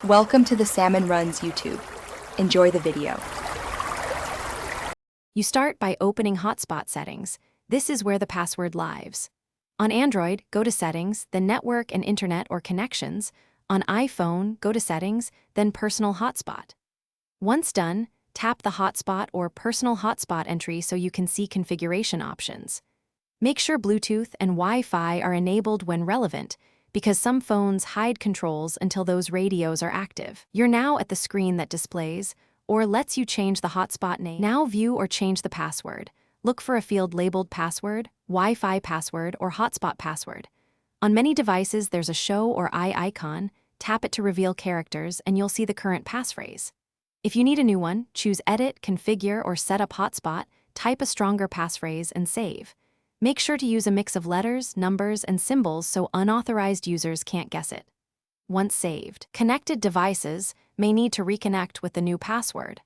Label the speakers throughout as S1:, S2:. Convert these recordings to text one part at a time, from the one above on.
S1: Welcome to the Salmon Runs YouTube. Enjoy the video.
S2: You start by opening Hotspot settings. This is where the password lives. On Android, go to Settings, then Network and Internet or Connections. On iPhone, go to Settings, then Personal Hotspot. Once done, tap the Hotspot or Personal Hotspot entry so you can see configuration options. Make sure Bluetooth and Wi-Fi are enabled when relevant, because some phones hide controls until those radios are active. You're now at the screen that displays or lets you change the hotspot name. Now view or change the password. Look for a field labeled Password, Wi-Fi Password, or Hotspot Password. On many devices, there's a show or eye icon. Tap it to reveal characters, and you'll see the current passphrase. If you need a new one, choose Edit, Configure, or Set up Hotspot, type a stronger passphrase, and save. Make sure to use a mix of letters, numbers, and symbols so unauthorized users can't guess it. Once saved, connected devices may need to reconnect with the new password.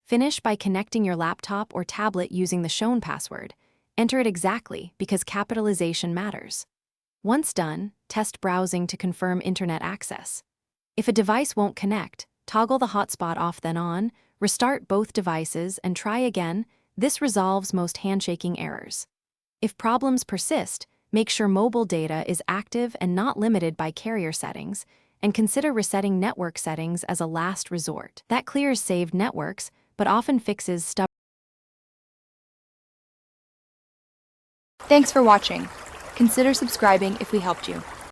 S2: Finish by connecting your laptop or tablet using the shown password. Enter it exactly because capitalization matters. Once done, test browsing to confirm internet access. If a device won't connect, toggle the hotspot off then on, restart both devices, and try again. This resolves most handshaking errors. If problems persist, make sure mobile data is active and not limited by carrier settings, and consider resetting network settings as a last resort. That clears saved networks, but often fixes stubborn.
S1: Thanks for watching. Consider subscribing if we helped you.